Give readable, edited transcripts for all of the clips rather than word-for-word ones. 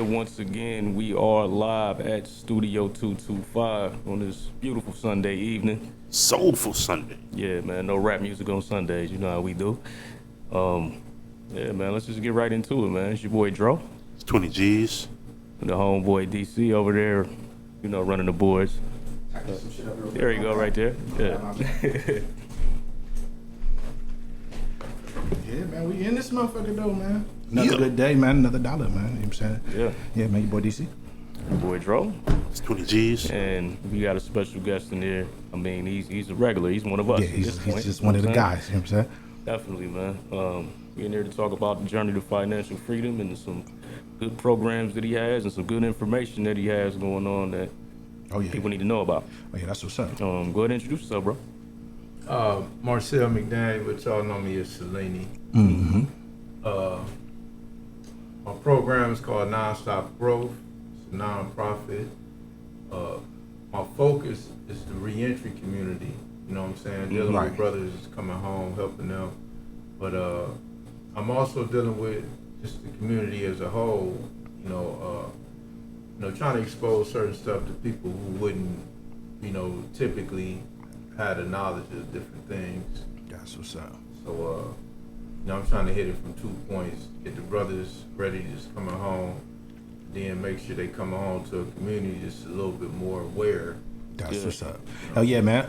once again. We are live at Studio 225 on this beautiful Sunday evening. Soulful Sunday. Yeah, man, no rap music on Sundays. You know how we do. Yeah, man, let's just get right into it, man. It's your boy Dro. It's 20 G's. And the homeboy DC over there, you know, running the boards. There you go, right there. Yeah. Yeah, man, we in this motherfucker though, man. Another good day, man. Another dollar, man. You know what I'm saying? Yeah. Yeah, man, your boy DC. Your boy Dro. It's 20 G's. And we got a special guest in here. I mean, he's a regular. He's one of us. Yeah, he's just one of the guys. You know what I'm saying? Definitely, man. We're in here to talk about the journey to financial freedom and some good programs that he has and some good information that he has going on that people need to know about. Oh, yeah, that's what's up. Go ahead and introduce yourself, bro. Marcel McDaniel, but y'all know me as Selene. Mm-hmm. My program is called Nonstop Growth. It's a nonprofit. My focus is the reentry community. You know what I'm saying? Dealing with brothers coming home, helping them. But I'm also dealing with just the community as a whole. You know, trying to expose certain stuff to people who wouldn't, typically had a knowledge of different things. That's what's up. So, I'm trying to hit it from 2 points. Get the brothers ready just coming home, then make sure they come home to a community just a little bit more aware. That's what's up. Oh yeah, man.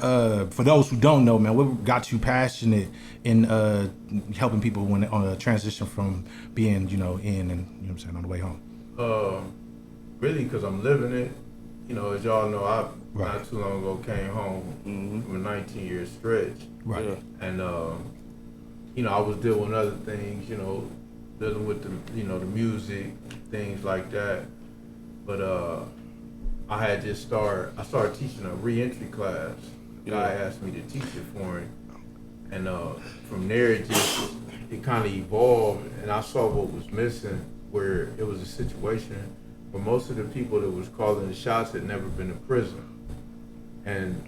For those who don't know, man, what got you passionate in helping people when on a transition from being, in and what I'm saying, on the way home? Really, because I'm living it. As y'all know, I not too long ago came home from a 19-year stretch. Right. Yeah. And I was dealing with other things, dealing with the the music, things like that. But I started teaching a reentry class. The guy asked me to teach it for him. And from there it kind of evolved, and I saw what was missing, where it was a situation where most of the people that was calling the shots had never been to prison. And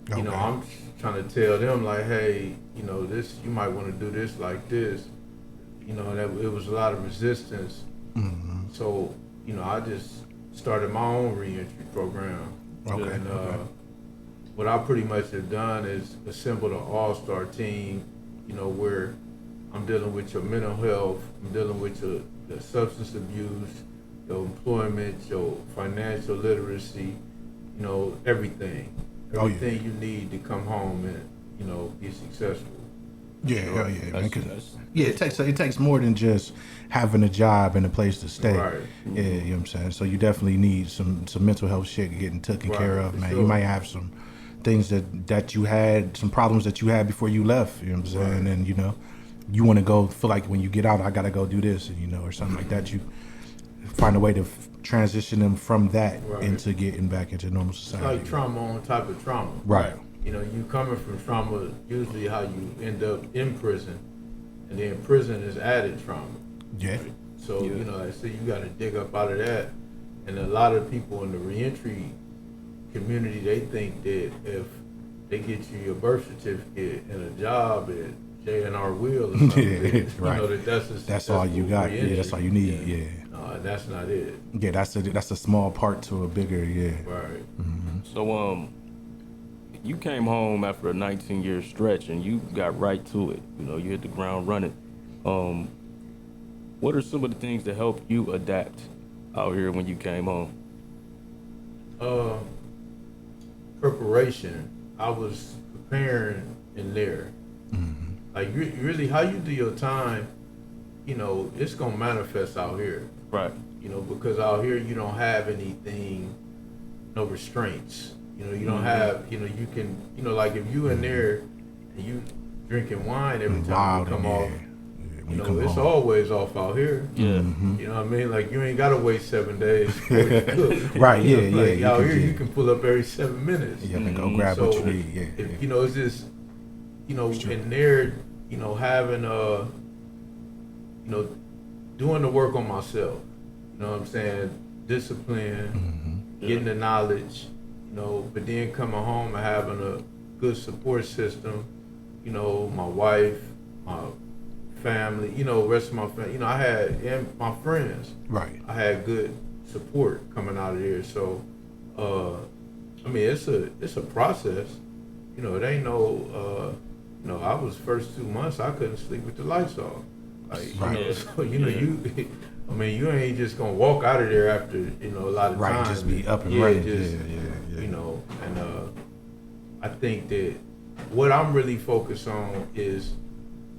I'm trying to tell them like, hey, this, you might want to do this like this. That it was a lot of resistance. Mm-hmm. So, I just started my own reentry program. Okay. And what I pretty much have done is assembled an all-star team, where I'm dealing with your mental health, I'm dealing with your substance abuse, your employment, your financial literacy, everything. Everything you need to come home and, be successful. Yeah, hell yeah, man. It takes more than just having a job and a place to stay. Right. Yeah, you know what I'm saying? So you definitely need some mental health shit getting taken care of, man. Sure. You might have some things that you had, some problems that you had before you left, you know what I'm saying? Right. And, you want to feel like when you get out, I got to go do this, and, or something like that. You find a way to transition them from that into getting back into normal society. It's like trauma on top of trauma. Right. You coming from trauma, usually how you end up in prison, and then prison is added trauma. Yeah. So, I say you got to dig up out of that. And a lot of people in the reentry community, they think that if they get you your birth certificate and a job at J&R Wheel or something, right. that's all you got. Reentry. Yeah, that's all you need. Yeah. No, that's not it. Yeah, that's a small part to a bigger. Yeah. Right. Mm-hmm. So, you came home after a 19-year stretch and you got right to it. You hit the ground running. What are some of the things that helped you adapt out here when you came home? Preparation. I was preparing in there. Mm-hmm. Like really, how you do your time, it's gonna manifest out here. Right. Because out here you don't have anything, no restraints. You don't have, you can, like if you in there and you drinking wine every time you come off, it's home. always off out here. Yeah. Mm-hmm. You know what I mean? Like you ain't gotta wait 7 days before you cook. Right, yeah, Like yeah. out here you can pull up every 7 minutes. Yeah, man, go grab what you need. Yeah. If, it's just, in there, having doing the work on myself. You know what I'm saying? Discipline, getting the knowledge, but then coming home and having a good support system, my wife, my family, rest of my family, I had, and my friends. Right. I had good support coming out of there. So, I mean, it's a process. You know, it ain't no. You know, I was first 2 months I couldn't sleep with the lights off. Like, Right. you know, so you know I mean, you ain't just gonna walk out of there after a lot of Right, time. just be up and running. Just, Yeah. You know, and I think that what I'm really focused on is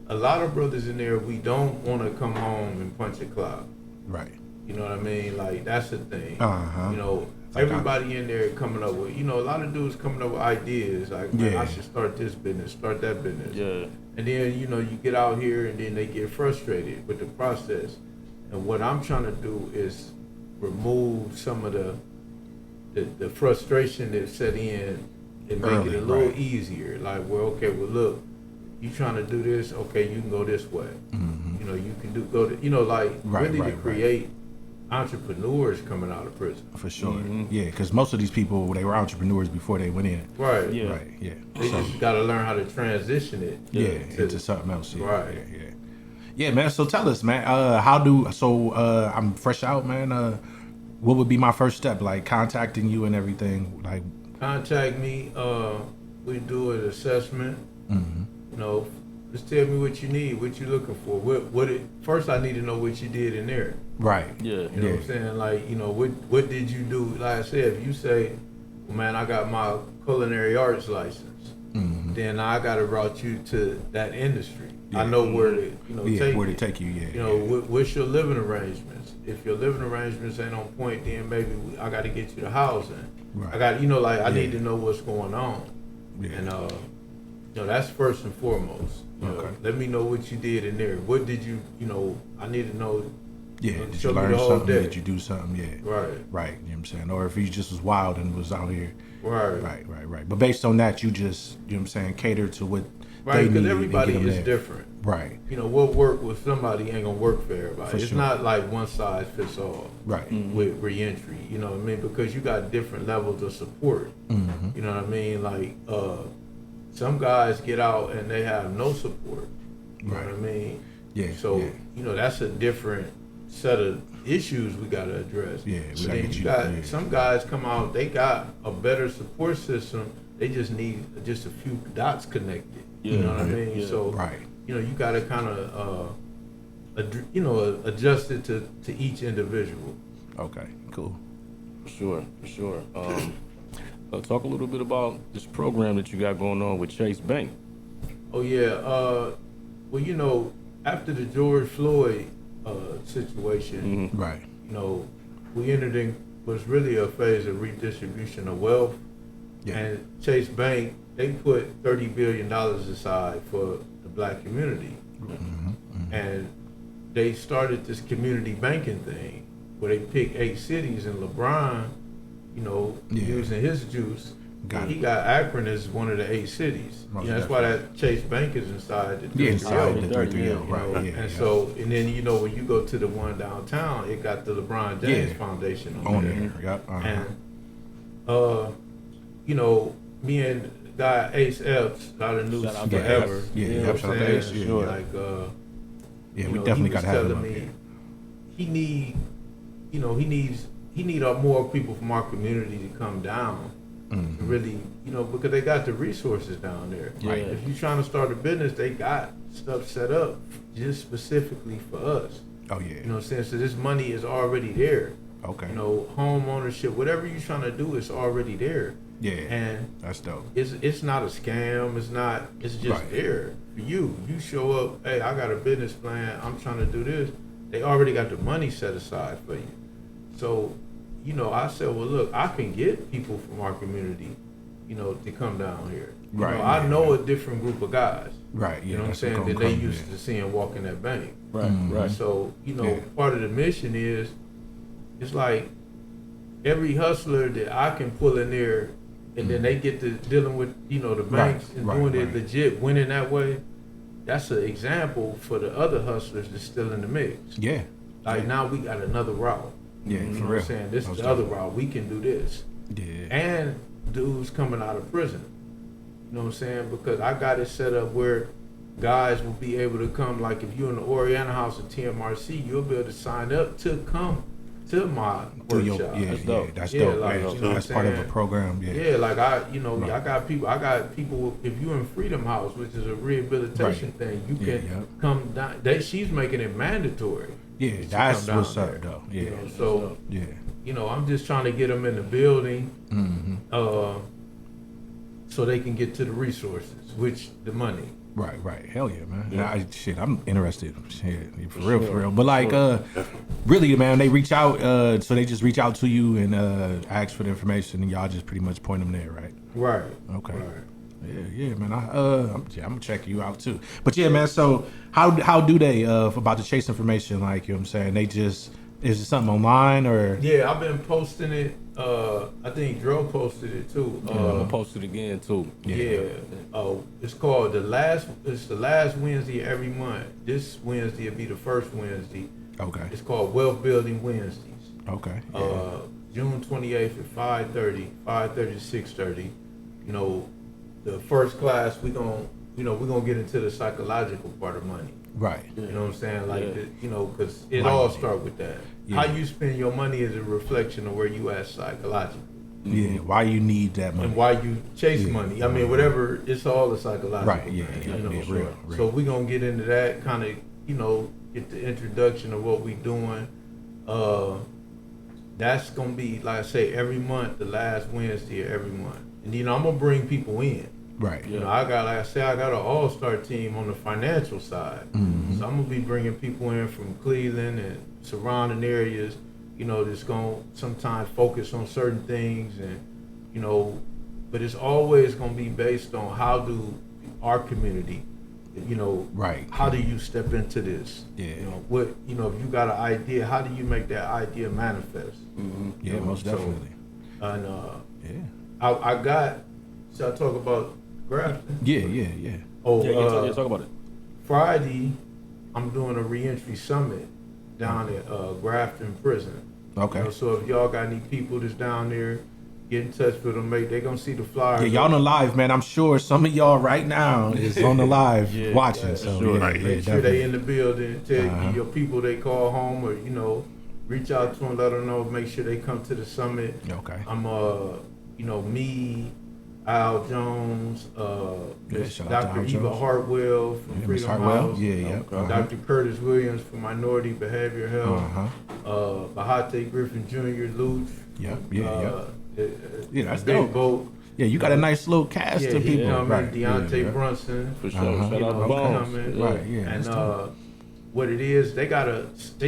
a lot of brothers in there. We don't want to come home and punch a clock. Right. You know what I mean? Like, that's the thing. Uh-huh. You know, Like everybody in there coming up with, a lot of dudes coming up with ideas. Like, man, Yeah. I should start this business, start that business. Yeah. And then, you get out here and then they get frustrated with the process. And what I'm trying to do is remove some of the frustration that set in and make Early, it a little right. easier. Like, well, okay, well, look, you trying to do this, okay, you can go this way. Mm-hmm. You can really to create entrepreneurs coming out of prison. For sure. Mm-hmm. Yeah, because most of these people, they were entrepreneurs before they went in. Right. Yeah. Right, yeah. They just got to learn how to transition it. Into something else. Yeah, Right. Yeah. Yeah, man. So tell us, man. I'm fresh out, man. What would be my first step? Like contacting you and everything. Like, Contact me. We do an assessment. Just tell me what you need, what you're looking for. First, I need to know what you did in there. right. Yeah. You know what I'm saying? Like, what did you do? Like I said, if you say, well, man, I got my culinary arts license, then I got to route you to that industry. Yeah. I know where to, take where to you. take you. Yeah. What's your living arrangements? If your living arrangements ain't on point, then maybe I got to get you the housing. Right. I got, I need to know what's going on. Yeah. And, that's first and foremost. Okay. Let me know what you did in there. What did you, I need to know. Yeah. Did show you me learn the whole something? day. Did you do something? Yeah. Right. Right. You know what I'm saying? Or if you just was wild and was out here. Right. Right. But based on that, you just, you know what I'm saying, cater to what Right, they because need everybody and get is them there. different. Right. What work with somebody ain't gonna work for everybody. For It's sure. not like one size fits all. Right. With reentry, you know what I mean? Because you got different levels of support. Mm-hmm. You know what I mean? Like, some guys get out and they have no support. You know what I mean? Yeah. So, yeah. that's a different set of issues we got to address. Yeah, we So gotta then get you you- got yeah. some guys come out, they got a better support system. They just need just a few dots connected. You know what I mean? Yeah. So, Right. you got to kind of, adjust it to each individual. Okay. Cool. For sure. Talk a little bit about this program that you got going on with Chase Bank. Oh yeah. Well, after the George Floyd situation, Right. we entered in was really a phase of redistribution of wealth. Yeah. And Chase Bank, they put $30 billion aside for the black community. And they started this community banking thing where they picked 8 cities, and LeBron, using his juice, Got he it. got Akron as one of the 8 cities. Most That's why that Chase Bank is inside the Yeah, 330. inside the 330, yeah, right. Yeah. And yeah. so, and then when you go to the one downtown, it got the LeBron James Yeah. Foundation on there. there. Yep. Uh-huh. And me and guy Ace Epps out of News Shout out to Forever. Ace. Yeah, you know Epps, what shout I'm out to saying? Ace, yeah, Sure. Like, Yeah, we definitely got to have him up me here. he need more people from our community to come down. To really, because they got the resources down there. Right. If you're trying to start a business, they got stuff set up just specifically for us. Oh, yeah. You know what I'm saying? So this money is already there. Okay. Home ownership, whatever you're trying to do, is already there. Yeah. And That's dope. it's not a scam. It's just Right. there for you. You show up, hey, I got a business plan. I'm trying to do this. They already got the money set aside for you. So, I said, well, look, I can get people from our community, to come down here. Right, I yeah, know a different group of guys. Right. Yeah. You know what I'm that's saying? gonna That they come, used yeah. to seeing walking that bank. Right. Right. So, Yeah. part of the mission is, it's like every hustler that I can pull in there, and then they get to dealing with, the banks and doing it legit, winning that way. That's an example for the other hustlers that's still in the mix. Yeah. Like, now we got another route. Yeah, You for know what real. I'm saying? This is Most the other definitely. route. We can do this. Yeah. And dudes coming out of prison. You know what I'm saying? Because I got it set up where guys will be able to come, like if you're in the Oriental House at TMRC, you'll be able to sign up to come to my Through your, workshop. yeah, That's dope. that's Yeah, dope. like, Yeah, you know that's what part I'm of a saying? program. Yeah, Yeah, like I Right. got people. If you in Freedom House, which is a rehabilitation thing, you Yeah, can yeah. come down. She's making it mandatory. yeah, to that's come what's down up there. though. Yeah, You know, so yeah. I'm just trying to get them in the building, Mm-hmm. so they can get to the resources, which the money. Right. Hell yeah, man. Yeah. I'm interested. Shit, for sure. real. But like, really, man, they reach out. So they just reach out to you and ask for the information, and y'all just pretty much point them there, right? Right. Okay. Right. Yeah, man. I'm gonna check you out too. But yeah, man. So how do they about the chase information? Like, you know what I'm saying? They just is it something online or? Yeah, I've been posting it. I think Dro posted it too. I'm gonna post it again too. Yeah. It's called it's the last Wednesday every month. This Wednesday will be the first Wednesday. Okay. It's called Wealth Building Wednesdays. Okay. June 28th at 5:30 to 6:30. The first class we're gonna get into the psychological part of money. Right. You know what I'm saying? Like, Yeah. because it Right. all starts with that. Yeah. How you spend your money is a reflection of where you at psychologically. Yeah. Why you need that money? And why you chase Yeah. money. I mean, whatever, it's all the psychological. Right, yeah, thing, yeah, real. So we're going to get into that, kind of, get the introduction of what we doing. That's going to be, like I say, every month, the last Wednesday of every month. And, I'm going to bring people in. Right. I got an all-star team on the financial side. Mm-hmm. So I'm gonna be bringing people in from Cleveland and surrounding areas, that's gonna sometimes focus on certain things, and but it's always gonna be based on how do our community, Right. how do you step into this? Yeah. If you got an idea, how do you make that idea manifest? Yeah, most So, definitely. And Yeah. I got. Should I talk about grafting? Yeah. Oh, Yeah, talk about it. Friday, I'm doing a reentry summit down at Grafton Prison. Okay. So if y'all got any people that's down there, get in touch with them. They gonna see the flyer. Yeah, y'all on the live, man. I'm sure some of y'all right now is on the live watching. So sure. yeah, Make sure they definitely. in the building. Tell your people they call home, or reach out to them, let them know. Make sure they come to the summit. Okay. I'm me, Al Jones, shout out to Dr. Al Eva Jones. Hartwell from Yeah, Miss Freedom Hartwell. House. Yeah. Dr. Curtis Williams for Minority Behavior Health. Bahate Griffin Jr. Luch. Yeah. Yeah, that's Big dope. Boat. Yeah, you got a nice little cast Yeah, of he people. coming. Right. Deontay yeah. Brunson. For sure. Uh-huh. Shout out to He Bones. coming. Right, yeah, And that's dope. what it is, they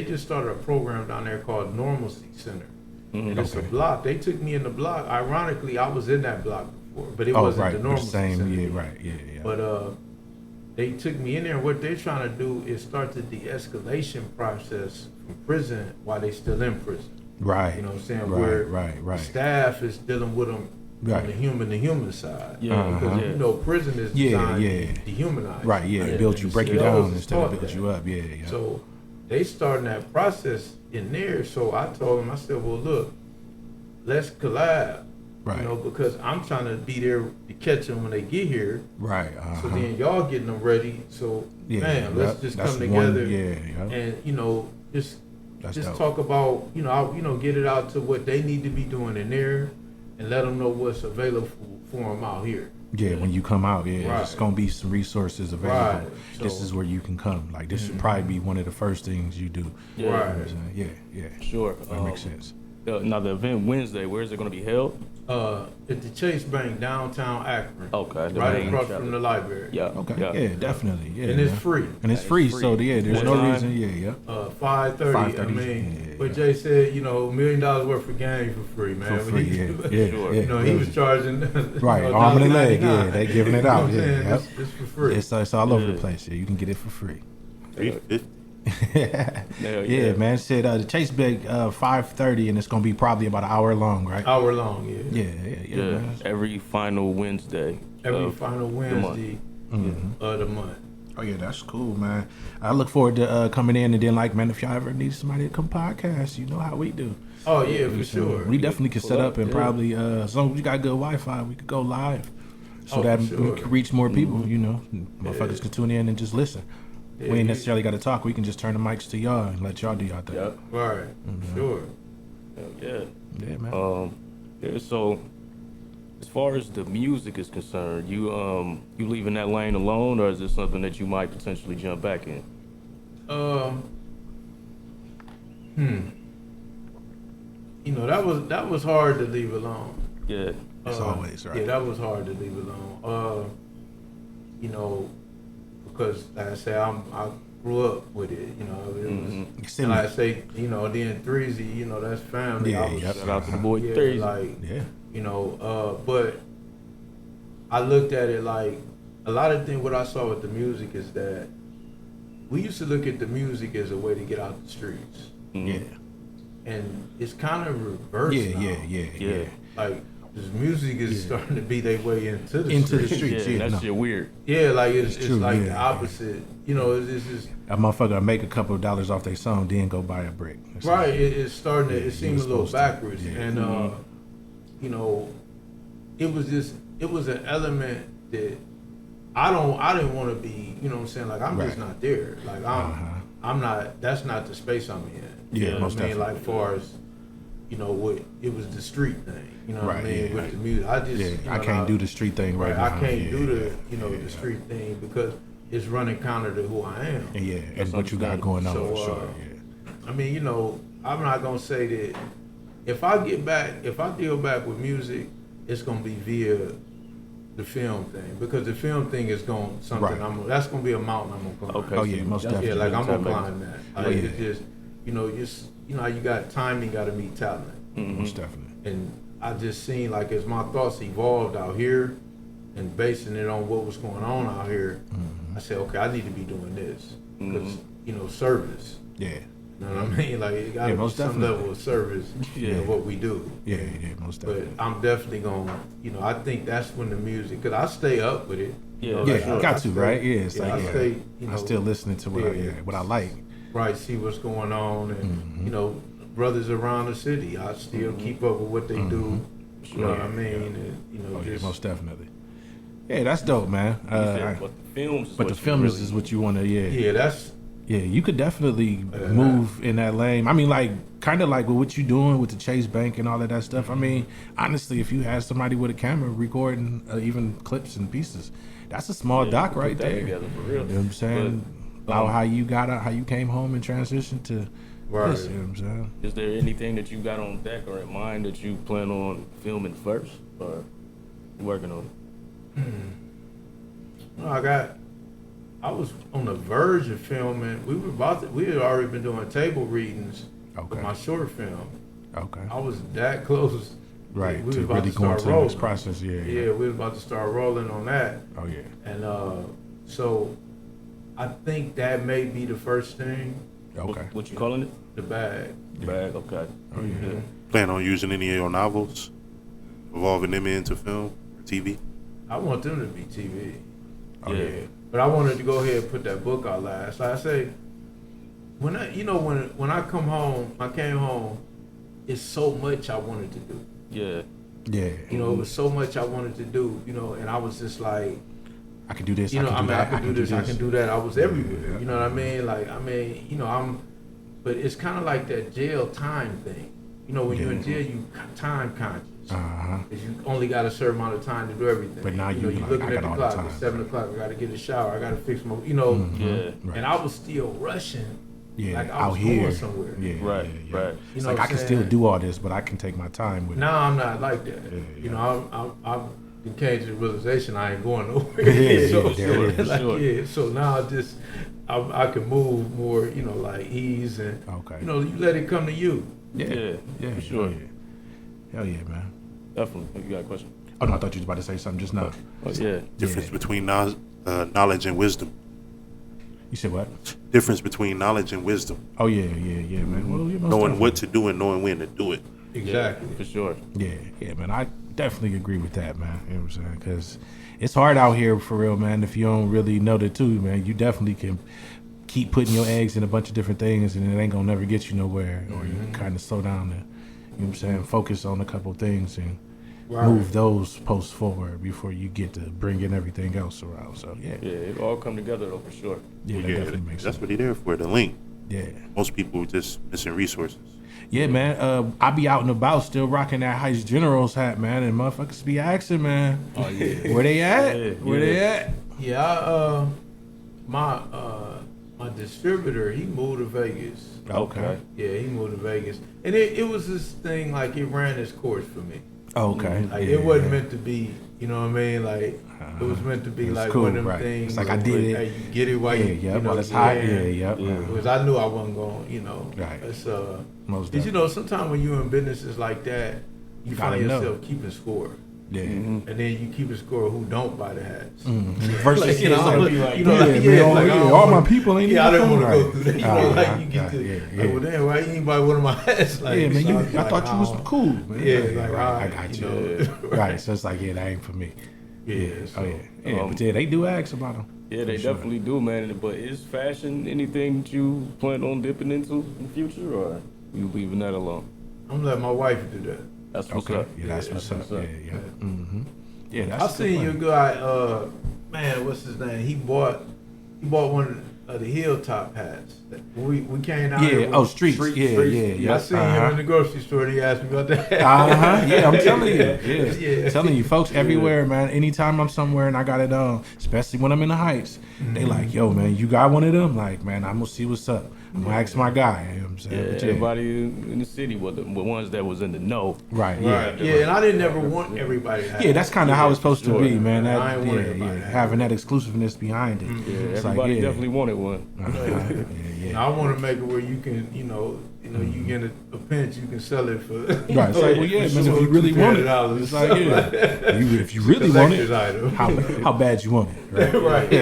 just started a program down there called Normalcy Center. And it's a block. They took me in the block. Ironically, I was in that block before, but it wasn't right. the The Normalcy same. Center. Yeah, right. Yeah. But they took me in there. What they're trying to do is start the de-escalation process from prison while they still in prison. Right. You know what I'm saying? Right. The staff is dealing with them Right. on the human side. Yeah, Because prison is designed to dehumanize. Right. Yeah. Yeah. Build you, break you CEOs down is instead of taught build that. you up. Yeah. So they starting that process in there. So I told them, I said, well, look, let's collab. Right. Because I'm trying to be there to catch them when they get here. Right. So then y'all getting them ready. So Yeah, man, let's just that's come one- together. yeah. And just That's just dope. talk about get it out to what they need to be doing in there, and let them know what's available for them out here. Yeah, when you come out, Right. there's gonna be some resources available. Right. This So- is where you can come. Like this should probably be one of the first things you do. Yeah. You know Right. what I'm saying? Yeah. Sure. That makes sense. Now the event Wednesday, where is it going to be held? At the Chase Bank downtown Akron. Okay. the Right main across chapter. from the library. Yeah. Okay. Yeah. Yeah, definitely. Yeah. And it's man. free. And it's It's free, free. so there's What no time? reason. Yeah. 5:30. 5:30, I mean, yeah. but Jay said, $1 million worth of game for free, man. For free, yeah. Sure. Yeah. He was charging Right, arm and a leg, $1.99. yeah, they giving it out, You know what I'm yeah, saying? It's for free. It's all over Yeah. the place. Yeah, you can get it for free. 350. Hell Yeah, man. Said the Chase Bank 5:30, and it's gonna be probably about an hour long, right? Hour long, yeah. Yeah, Yeah. man. Every final Wednesday. Every of final month. Wednesday of the month. Oh yeah, that's cool, man. I look forward to coming in, and then man, if y'all ever need somebody to come podcast, you know how we do. Oh yeah, for sure. We definitely could Pull set up, up and yeah. probably as long as we got good Wi-Fi, we could go live, so Oh, that for sure. we can reach more people. Motherfuckers can tune in and just listen. We ain't necessarily got to talk. We can just turn the mics to y'all and let y'all do y'all thing. Yep. Right, sure. Yeah. Yeah, man. Yeah. So, as far as the music is concerned, you leaving that lane alone, or is it something that you might potentially jump back in? You know, that was hard to leave alone. Yeah. It's always right. Yeah, that was hard to leave alone. You know, because like I say, I grew up with it. You know, it was, and like I say, you know, then Threezy, you know, that's family. Yeah, Shout out to the boy yeah, Threezy. like, Yeah. you know, but I looked at it like a lot of things. What I saw with the music is that we used to look at the music as a way to get out the streets. Yeah. And it's kind of reversed now. Yeah. Like, this music is starting to be their way into the streets. Yeah, Yeah, that no. shit weird. Yeah, like it's true, like yeah. the opposite. You know, it's just A motherfucker make a couple of dollars off their song, then go buy a brick. It's right. like- It's starting to. Yeah, It seems a you're little supposed to. backwards, Yeah. and you know, it was an element that I didn't want to be. You know what I'm saying? Like I'm just Right. not there. Like I'm not. That's not the space I'm in. Yeah, you know most what I mean? definitely. Like far as you know, what it was the street thing. You know what I Right, mean? yeah. With the music, I just you know, I can't do the street thing right now. I can't Yeah, do the yeah, you know yeah, the street thing because it's running counter to who I am. Yeah, and what you got going on, So, for sure. Yeah. I mean, you know, I'm not gonna say that if I deal back with music, it's gonna be via the film thing because the film thing is going something. Right. That's gonna be a mountain I'm gonna climb. Okay. Oh yeah, most definitely. Yeah, like I'm gonna Definitely. climb that. Like, it's just you know how you got timing, got to meet talent, Most definitely. and I just seen like as my thoughts evolved out here and basing it on what was going on out here, I said, okay, I need to be doing this because you know service. Yeah. You know what I mean? Like it got to be most some definitely. level of service in what we do. Yeah, most But definitely. I'm definitely gonna, you know, I think that's when the music, cause I stay up with it. You know, Yeah, like, Yeah, you got to, right? Yeah, it's like, I yeah. stay, you know, I'm still listening to what I like. right, see what's going on, and you know, brothers around the city, I still keep up with what they do. You know what I mean? And, you know, Oh yeah, just most definitely. Yeah, that's dope, man. But the films is but the what you film really- is what you want to, yeah, that's Yeah, you could definitely move in that lane. I mean, like, kind of like with what you doing with the Chase Bank and all of that stuff. I mean, honestly, if you had somebody with a camera recording even clips and pieces, that's a small doc put right that there. together for real. You know what I'm saying? About how you got out, how you came home and transitioned to Right. this. You know what I'm saying? Is there anything that you got on deck or in mind that you plan on filming first, or you working on it? no, I was on the verge of filming. We had already been doing table readings Okay. with my short film. Okay. I was that close. Right. We was To about really to go start into the rolling. next process. Yeah. Yeah, we was about to start rolling on that. Oh yeah. And so I think that may be the first thing, Okay. What you calling it? the bag. Bag. Okay. Oh yeah. Plan on using any of your novels, evolving them into film or TV? I want them to be TV. Oh, Yeah. yeah. But I wanted to go ahead and put that book out last. Like I say, when I came home, it's so much I wanted to do. Yeah. Yeah. You know, it was so much I wanted to do, you know, and I was just like, I can do this. you know, I can do that. I can do this, I can do that. I was everywhere. You know what I mean? Like, you know, but it's kind of like that jail time thing. You know, when you're in jail, you time conscious. Cause you only got a certain amount of time to do everything. But now you know, you you're like, looking I at got the all the clock. time. It's 7 o'clock. I got to get a shower. I got to fix my, you know. Yeah. Right. And I was still rushing. Yeah, Like I out was here. going somewhere. Yeah, Right, yeah, yeah. right. You It's know like what I can I'm still saying? do all this, but I can take my time with it. Now I'm not like that. Yeah, You know, I've came to the realization I ain't going nowhere. Yeah, so, there it is. like, Sure. yeah, so now I can move more, you know, like ease and, Okay. you know, you let it come to you. Yeah. Yeah, For sure. Yeah. Hell yeah, man. Definitely. You got a question? Oh no, I thought you was about to say something just now. Oh yeah. Difference between knowledge and wisdom. You said what? Difference between knowledge and wisdom. Oh yeah, man. Well, you most Knowing definitely- what to do and knowing when to do it. Exactly. Yeah, for sure. Yeah, man. I definitely agree with that, man. You know what I'm saying? Because it's hard out here for real, man. If you don't really know the two, man, you definitely can keep putting your eggs in a bunch of different things, and it ain't gonna never get you nowhere. Or you can kind of slow down and, you know what I'm saying, focus on a couple things and move those posts forward before you get to bringing everything else around. So yeah, Yeah, it all come together though for sure. that definitely makes That's sense. what he there for, the link. Yeah. Most people just missing resources. Yeah, man. I be out and about still rocking that Heist Generals hat, man, and motherfuckers be asking, man. Oh yeah. Where they at? Yeah, Where they at? Yeah, my distributor, he moved to Vegas. Okay. Yeah, he moved to Vegas, and it was this thing like it ran its course for me. Okay. Like it wasn't meant to be, you know what I mean? Like it was meant to be It's like cool, one of them right. things. It's like I did where, it. Hey, you get it while Yeah, you, yeah, you know, while it's hot. yeah. Yeah. Because I knew I wasn't going, you know. Right. It's Most because you know, sometimes when you're in businesses like that, you gotta find know. yourself keeping score. Yeah. And then you keep a score of who don't buy the hats. Versus, Like, you know, like, you know, yeah, like, man, yeah, all, like, I yeah, don't all my wanna- people ain't Yeah, I even don't want to right. go through that. You know, like you get to, yeah. like, well, damn, why you ain't buy one of my hats? Like, Yeah, man, so I thought you was cool, man. Yeah, like, right, I I got you. know. Right, so it's like, yeah, that ain't for me. Yeah. Oh yeah. But yeah, they do ask about them. Yeah, they definitely do, man. But is fashion anything that you plan on dipping into in the future, or you leaving that alone? I'm letting my wife do that. That's what's Okay. up. Yeah, that's what's up. Yeah. Mm-hmm. Yeah, that's I a good seen your plan. guy. Man, what's his name? He bought one of the Hilltop hats. We came down. Yeah. there with Oh, streets. Yeah. I seen him in the grocery store. And he asked me about that. Yeah, I'm telling you. Yeah. Yeah. Telling you, folks everywhere, man. Anytime I'm somewhere and I got it on, especially when I'm in the Heights, they like, yo, man, you got one of them? Like, man, I'm gonna see what's up. I'm gonna ask my guy. You know what I'm saying? Yeah, But everybody in the city was the ones that was in the know. Right. Yeah. Yeah, and I didn't ever want everybody to have. Yeah, that's kind of how it's supposed to be, sure. man. That, I ain't yeah, worried about yeah. that. Having that exclusiveness behind it. Yeah, It's everybody like, yeah. definitely wanted one. Yeah. I want to make it where you can, you get a pinch, you can sell it for. Right. It's like, well, yeah, man. If you really want it, it's like, yeah. If you really want it, how bad you want it, right? Right.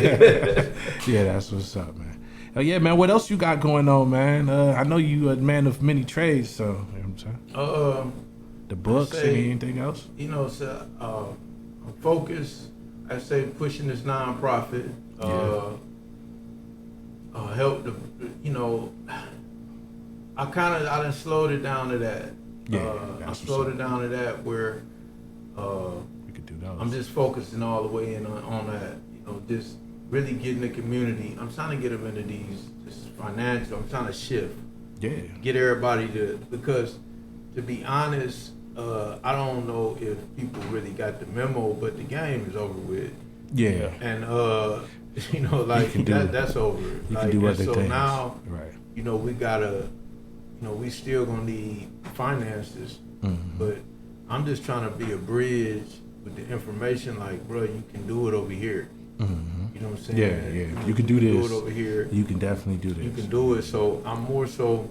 Yeah, that's what's up, man. Oh yeah, man. What else you got going on, man? I know you a man of many trades, so you know what I'm saying. The books, anything else? I'm focused. I say pushing this nonprofit. Help the, I done slowed it down to that. Yeah, I slowed it down to that where We could do those. I'm just focusing all the way in on that. Just really getting the community. I'm trying to get them into these just financial. I'm trying to shift. Yeah. Get everybody because to be honest, I don't know if people really got the memo, but the game is over with. Yeah. And that's over. You can do other so things. now, right. we gotta, we still gonna need finances, but I'm just trying to be a bridge with the information. Like, bro, you can do it over here. You know what I'm saying? Yeah. You can do this. Do it over here. You can definitely do this. You can do it. So I'm more so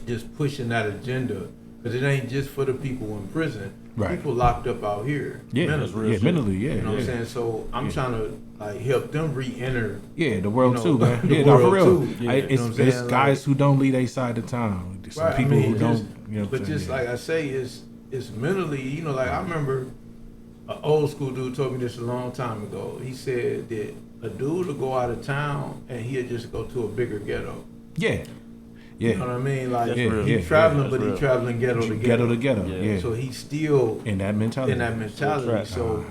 just pushing that agenda because it ain't just for the people in prison. Right. People locked up out here. Yeah, mentally, yeah. You know what I'm saying? So I'm trying to help them re-enter. Yeah, the world too, man. The Yeah, no, for world real. too. It's guys who don't leave their side of town. Some Right, people who don't. But just like I say, it's mentally. Like I remember an old school dude told me this a long time ago. He said that a dude will go out of town and he'll just go to a bigger ghetto. Yeah. You know what I mean? Like he's traveling, but he's traveling ghetto to ghetto. Ghetto to ghetto. Yeah. So he's still in that mentality. So,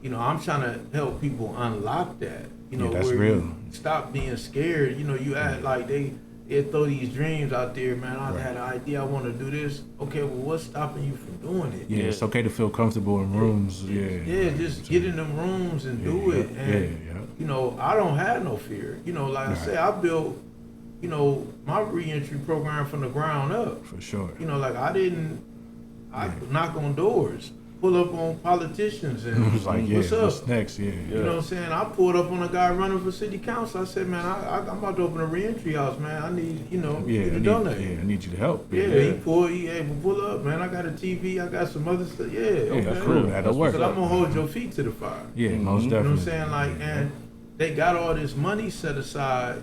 I'm trying to help people unlock that. That's where real. You stop being scared. You act like they throw these dreams out there, man. I had an idea. I want to do this. Okay, well, what's stopping you from doing it? Yeah, it's okay to feel comfortable in rooms. Yeah. Just get in them rooms and do it. And I don't have no fear. Like I say, I built. My reentry program from the ground up. For sure. I knock on doors, pull up on politicians and was like, what's up? What's next? Yeah. You know what I'm saying? I pulled up on a guy running for city council. I said, man, I'm about to open a reentry house, man. I need, you to donate. Yeah, I need you to help. He able pull up, man. I got a TV, I got some other stuff. Yeah, okay. That's cool. That'll work. Because I'm gonna hold your feet to the fire. Yeah, most You know definitely. what I'm saying? Like, and they got all this money set aside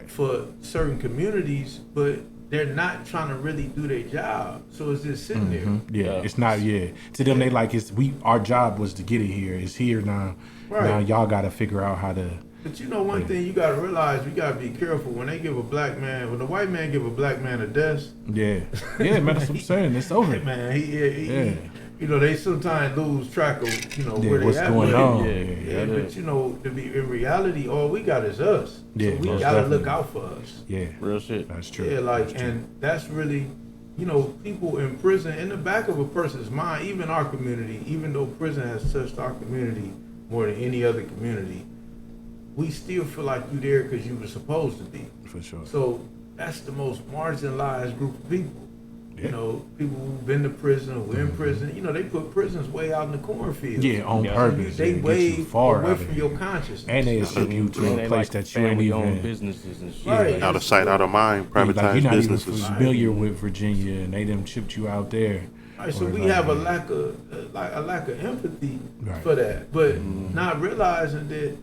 for certain communities, but they're not trying to really do their job. So it's just sitting there. Yeah, it's not. Yeah, to them, they like our job was to get it here. It's here now. Right. Now y'all got to figure out how to. But one thing you got to realize, we got to be careful when they give a black man, when the white man give a black man a desk. Yeah, man, that's what I'm saying. It's over. Man, you know, they sometimes lose track of, you know, Yeah, where they what's at. going with it. on. Yeah, but you know, in reality, all we got is us. Yeah, so we most gotta definitely. look out for us. Yeah, Real shit. that's true. Yeah, like, That's true. and that's really, you know, people in prison, in the back of a person's mind, even our community, even though prison has touched our community more than any other community, we still feel like you there because you were supposed to be. For sure. So that's the most marginalized group of people. Yeah. You know, people who've been to prison, who in prison, you know, they put prisons way out in the cornfield. Yeah, on Yeah. purpose. They yeah, get way you far away out from of your here. consciousness. And they send you to And a they place like that you ain't family-owned even. businesses and shit. Right. Out of sight, out of mind, Like, privatized you're not businesses. even familiar with Virginia, and they done shipped you out there. Right, so Or we like, have a yeah. lack of empathy Right. for that, but not realizing that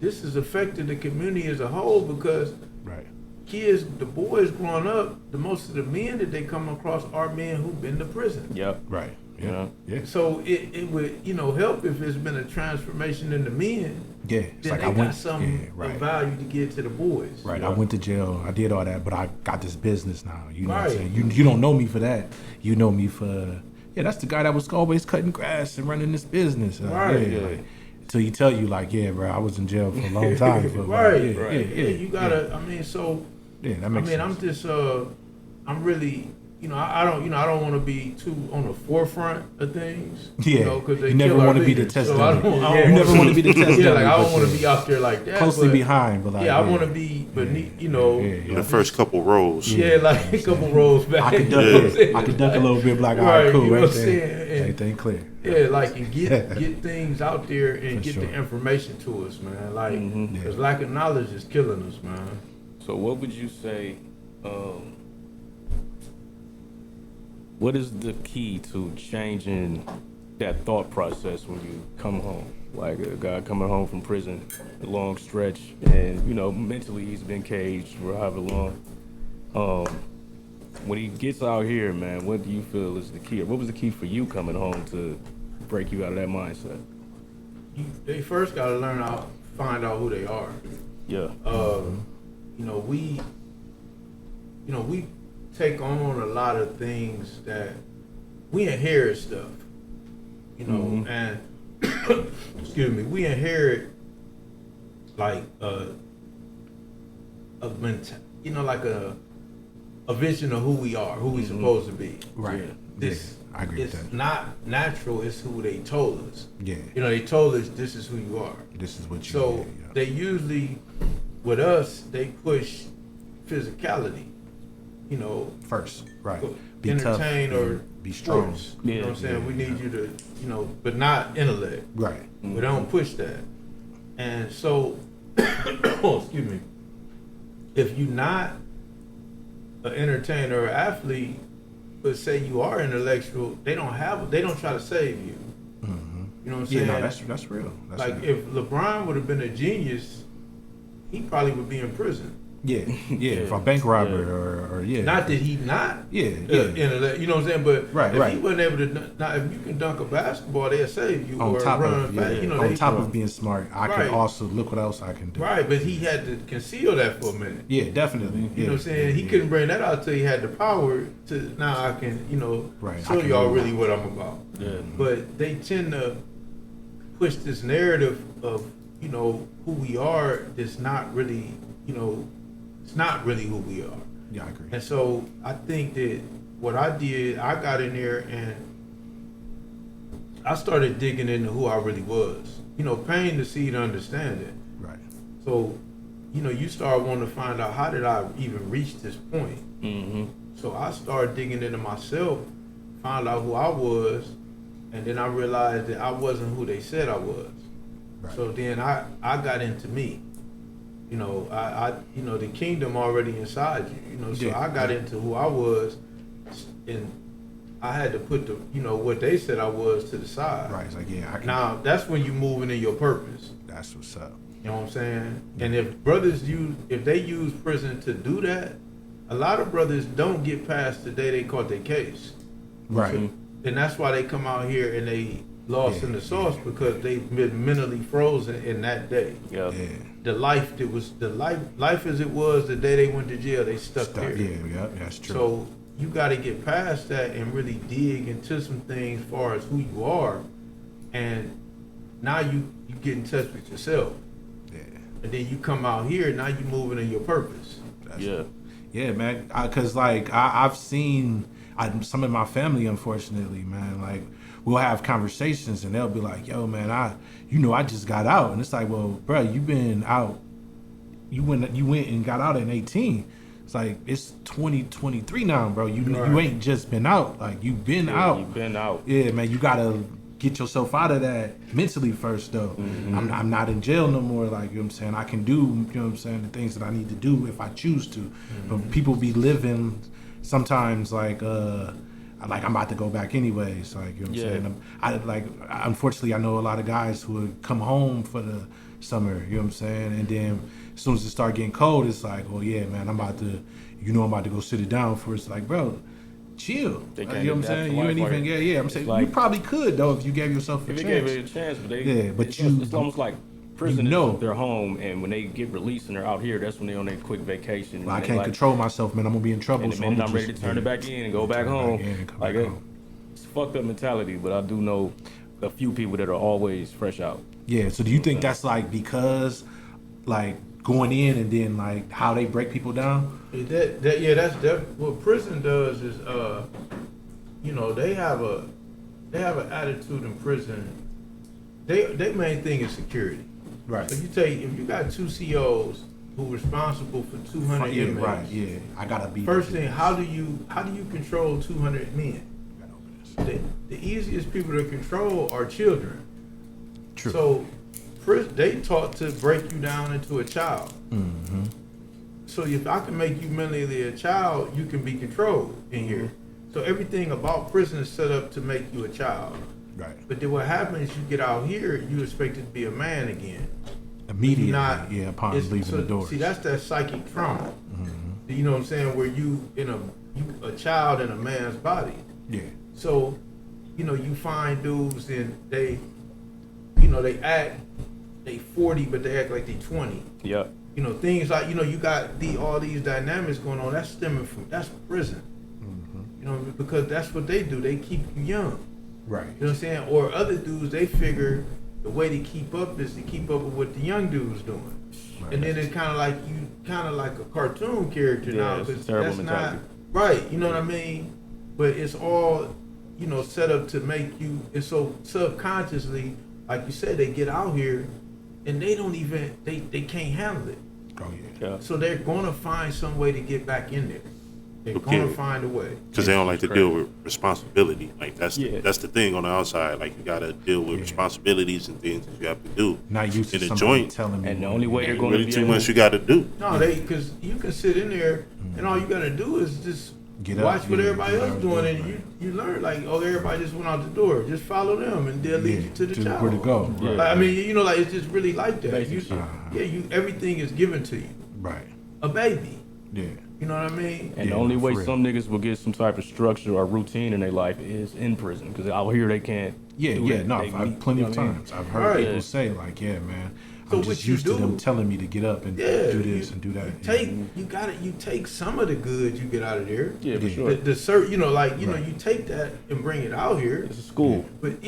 this is affecting the community as a whole because Right. kids, the boys growing up, the most of the men that they come across are men who've been to prison. Yep. Right. Yeah. Yeah. Yeah. So it would, you know, help if it's been a transformation in the men. Yeah. It's Then like they I got went. some Yeah. Right. value to give to the boys. Right. I went to jail. I did all that, but I got this business now. You know what I'm Right. saying? You don't know me for that. You know me for that's the guy that was always cutting grass and running this business. Right. Yeah. Like, until he tell you like, yeah, bro, I was in jail for a long time. But Right. Yeah. Right. Yeah. You gotta. I mean, so. Yeah. That I makes mean, sense. I'm just. I'm really. You know, I don't. You know, I don't want to be too on the forefront of things. Yeah. You know, because they You never kill our wanna be the leaders. test So I dummy. don't, I You don't never wanna wanna be the test Yeah, like dummy, I don't but want to yeah. be out there like that. Closely but, behind, but like Yeah, I want to be beneath. You know. Yeah. The first couple rows. Yeah, like a couple rows back. I could duck. You know what I'm saying? I could duck a little bit, like, all Right, right, cool, you know what I'm everything, saying? And- everything clear. Yeah, like and get things out there and For get sure. the information to us, man. Like, Mhm. Yeah. because lack of knowledge is killing us, man. So what would you say, what is the key to changing that thought process when you come home? Like a guy coming home from prison, a long stretch, and, you know, mentally he's been caged for however long. When he gets out here, man, what do you feel is the key? Or what was the key for you coming home to break you out of that mindset? They first got to learn how, find out who they are. Yeah. You know, we take on a lot of things that we inherit stuff, you know, and excuse me, we inherit like you know, like a vision of who we are, who we supposed to be. Right. Yeah. This I agree with it's that. not natural. It's who they told us. Yeah. You know, they told us this is who you are. This is what you So did, yeah. they usually, with us, they push physicality. You know, First, right. Be entertain tough, or be strong. sports. You know what I'm saying? Yeah, We need you to, you know, but not intellect. Right. We don't push that. And so, excuse me, if you're not an entertainer or athlete, but say you are intellectual, they don't try to save you. You know what I'm Yeah, saying? no, that's real. That's Like real. if LeBron would have been a genius, he probably would be in prison. Yeah, if a bank robber or yeah. Not that he not Yeah. intellect, you know what I'm saying? But Right, if right. he wasn't able to, now if you can dunk a basketball, they'll save you on or top run of fast. You know, on they- top of being smart, I Right. can also look what else I can do. right, but he had to conceal that for a minute. Yeah, definitely. You know what I'm saying? He couldn't bring that out till he had the power to. Now I can, you know, Right, I show can y'all do really what I'm about. Yeah. But they tend to push this narrative of, you know, who we are. That's not really, you know, it's not really who we are. Yeah, I agree. And so I think that what I did, I got in there and I started digging into who I really was. You know, paying the seed to understand it. Right. So, you know, you start wanting to find out, how did I even reach this point? Mm-hmm. So I started digging into myself, found out who I was, and then I realized that I wasn't who they said I was. Right. So then I got into me. You know, I you know, the kingdom already inside you. You know, so Yeah. I got into who I was, and I had to put the, you know, what they said I was to the side. Right. It's like, yeah, I can. Now that's when you're moving in your purpose. That's what's up. You know what I'm saying? And if brothers if they use prison to do that, a lot of brothers don't get past the day they caught their case. Right. And that's why they come out here and they lost in the sauce, because they've been mentally frozen in that day. Yeah. Yeah. The life that was life as it was the day they went to jail, they stuck there. Yeah, that's true. So you got to get past that and really dig into some things as far as who you are, and now you get in touch with yourself. Yeah. And then you come out here, now you moving in your purpose. Yeah, man. Because like I've seen some of my family, unfortunately, man. Like we'll have conversations and they'll be like, "Yo, man, I just got out," and it's like, "Well, bro, you've been out. You went and got out at 18. It's like it's 2023 now, bro. You ain't just been out. Like you've been out. You've been out. Yeah, man. You gotta get yourself out of that mentally first, though. Mm-hmm. I'm not in jail no more. Like, you know what I'm saying? I can do, you know what I'm saying, the things that I need to do if I choose to. But people be living sometimes like I'm about to go back anyways. Like, you know what I'm saying? Unfortunately, I know a lot of guys who would come home for the summer. You know what I'm saying? And then as soon as it start getting cold, it's like, oh yeah, man, I'm about to go sit it down for. It's like, bro, chill. You know what I'm saying? You ain't even, I'm saying, like, you probably could though if you gave yourself a chance. If you gave it a chance, but it's almost like prison is their home, and when they get released and they're out here, that's when they're on their quick vacation. Well, I can't control myself, man. I'm gonna be in trouble. And the minute I'm ready to turn it back in and go back home, it's a fucked up mentality. But I do know a few people that are always fresh out. Yeah. So do you think that's like because like going in and then like how they break people down? That's what prison does is they have an attitude in prison. Their main thing is security. Right. So if you got two COs who are responsible for 200 inmates. Right. Yeah. I gotta be. First thing, how do you control 200 men? The easiest people to control are children. True. So they taught to break you down into a child. Mm-hmm. So if I can make you mentally a child, you can be controlled in here. So everything about prison is set up to make you a child. Right. But then what happens, you get out here, you expect to be a man again. Immediately, upon leaving the door. See, that's that psychic trauma. Mm-hmm. You know what I'm saying? Where you a child in a man's body. Yeah. So, you find dudes and they act, they 40, but they act like they 20. Yeah. Things like, you got all these dynamics going on. That's stemming from, that's prison. Mm-hmm. Because that's what they do. They keep you young. Right. You know what I'm saying? Or other dudes, they figure the way to keep up is to keep up with what the young dude's doing. Right. And then it's kind of like a cartoon character now. It's a terrible mentality. Not right. You know what I mean? But it's all, set up to make you, and so subconsciously, like you said, they get out here and they don't even, they can't handle it. Oh, yeah. So they're going to find some way to get back in there. They're going to find a way. Because they don't like to deal with responsibility. Like, that's the thing on the outside. Like, you got to deal with responsibilities and things that you have to do. Not used to in a somebody joint. telling me. And the only way they're going to be too much you got to do. No, because you can sit in there and all you got to do is just watch what everybody else doing, and you learn, like, everybody just went out the door. Just follow them, and they'll lead you to the child. Where to go. Right. Like, I mean, like, it's just really like that. Everything is given to you. Right. A baby. Yeah. You know what I mean? And the only way some niggas will get some type of structure or routine in their life is in prison. Because out here they can't. I've plenty of times. I've heard people say, like, yeah, man, I'm just used to them telling me to get up and do this and do that. You take some of the good you get out of there. Yeah, for sure. You take that and bring it out here. It's a school. But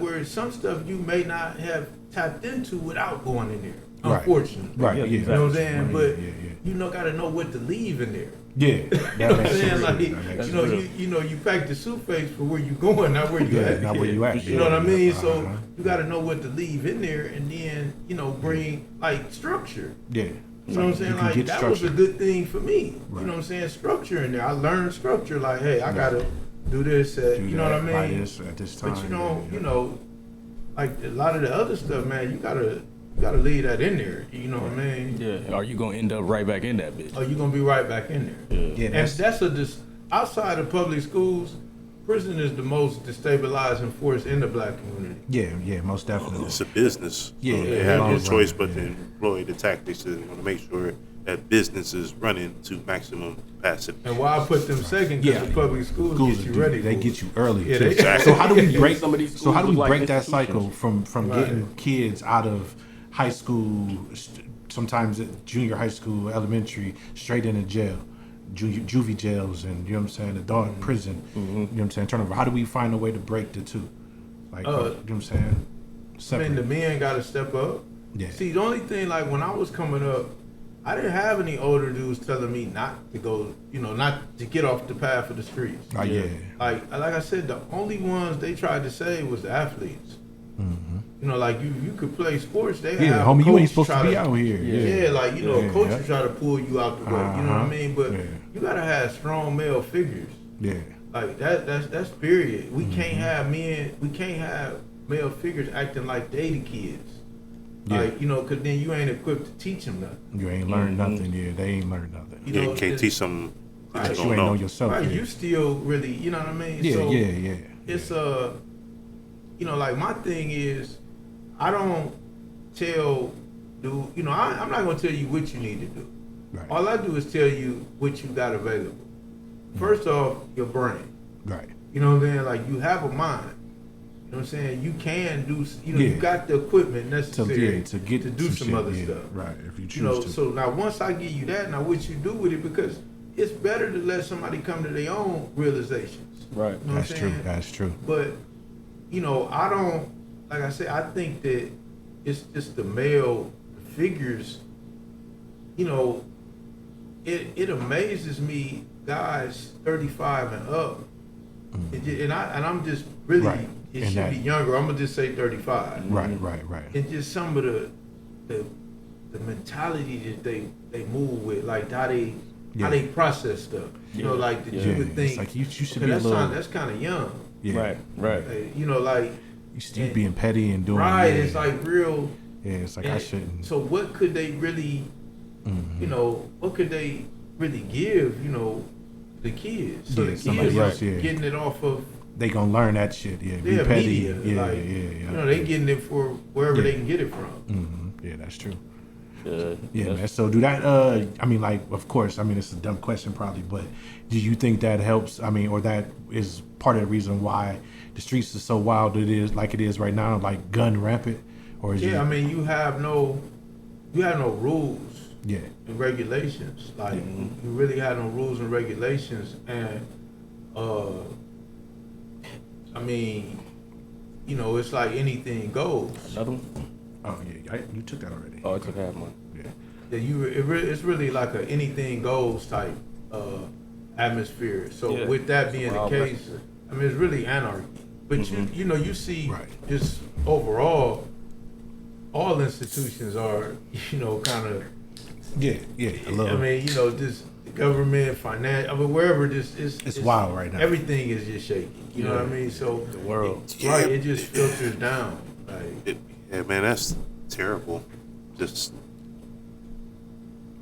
where some stuff you may not have tapped into without going in there. Unfortunately. Right. Yeah, Yeah. You know what I'm saying? Right. But got to know what to leave in there. Yeah. You know what I'm saying? You pack the suitcase for where you going, not where you at. Not where you at. You know what I mean? So you got to know what to leave in there, and then bring like structure. Yeah. You know what I'm saying? Like that was a good thing for me. Right. You know what I'm saying? Structure in there. I learned structure. Like, hey, I gotta do this at you know what I mean? By this at this time. But like a lot of the other stuff, man, you gotta leave that in there. You know what I mean? Yeah. Are you gonna end up right back in that bitch? Or you gonna be right back in there? Yeah. And that's outside of public schools, prison is the most destabilizing force in the black community. Yeah, most definitely. It's a business. Yeah, so they have no choice but to employ the tactics to want to make sure that business is running to maximum capacity. And why I put them second? Because the public schools get you ready. They get you early. Yeah, exactly. So how do we break? Some of these So how do we schools break like that cycle institutions. from getting kids out of high school, sometimes junior high school, elementary, straight into jail? juvie jails and, you know what I'm saying, adult prison. You know what I'm saying? Turnover. How do we find a way to break the two? Like, you know what I'm saying? I mean, the men got to step up. Yeah. See, the only thing, like, when I was coming up, I didn't have any older dudes telling me not to go, you know, not to get off the path of the streets. Oh, yeah. Like I said, the only ones they tried to save was the athletes. You know, like you could play sports. They have homie, you ain't coach supposed to be try out here. Yeah, like, you know, Yeah, a coach yeah. will try to pull you out the way. You know what I mean? But you gotta have strong male figures. Yeah. Like that's period. We can't have men. We can't have male figures acting like they the kids. Yeah. Like, you know, because then you ain't equipped to teach them nothing. You ain't learned nothing. Yeah, they ain't learned nothing. You Yeah, know, you can't teach them that You you ain't don't know know. yourself. Right, Yeah. you still really, you know what I mean? Yeah, So yeah. it's you know, like, my thing is, I don't tell dude, you know, I'm not gonna tell you what you need to do. Right. All I do is tell you what you got available. First off, your brain. Right. You know what I'm saying? Like, you have a mind. You know what I'm saying? You can do, you know, Yeah. you got the equipment necessary to get to do some shit, other yeah. stuff. Right. If you choose You know, to. so now once I give you that, now what you do with it, because it's better to let somebody come to their own realizations. Right. You know what That's I'm true. saying? That's true. But, you know, I don't, like I said, I think that it's just the male figures, you know, it amazes me, guys 35 and up, and I'm just really, Right. it And should that- be younger, I'm gonna just say 35. Right. And just some of the mentality that they move with, like how they process stuff. You know, like that you would think, It's like you should be a that's little. that's kind of young. Yeah. Right. You know, like, You still being petty and doing. right, Yeah. it's like real. Yeah, it's like I and shouldn't. So what could they really, you know, what could they really give, you know, the kids? So Yeah, the somebody kids else, are yeah. getting it off of They gonna learn that shit. Yeah. Be their petty. media. Yeah. Like, yeah. you know, they getting it for wherever Yeah. they can get it from. Yeah, that's true. Yeah, Yeah, man. So do that. I mean, like, of course. I mean, it's a dumb question, probably, but do you think that helps? I mean, or that is part of the reason why the streets are so wild it is like it is right now, like gun rampant, or is Yeah, I mean, you have no rules yeah, and regulations. Like, you really have no rules and regulations, and I mean, you know, it's like anything goes. Another one? oh yeah, you took that already. Oh, I took half mine. Yeah, Yeah, it's really like a anything goes type atmosphere. So Yeah. with that being the Wild case, West. I mean, it's really anarchy. But you know, you see Right. just overall, all institutions are, you know, kind of. yeah, a little. I mean, you know, just the government, finance. I mean, wherever, just it's wild right now. Everything is just shaky. You know what I mean? So The world. right, it just filters down. Like, Yeah, man, that's terrible. Just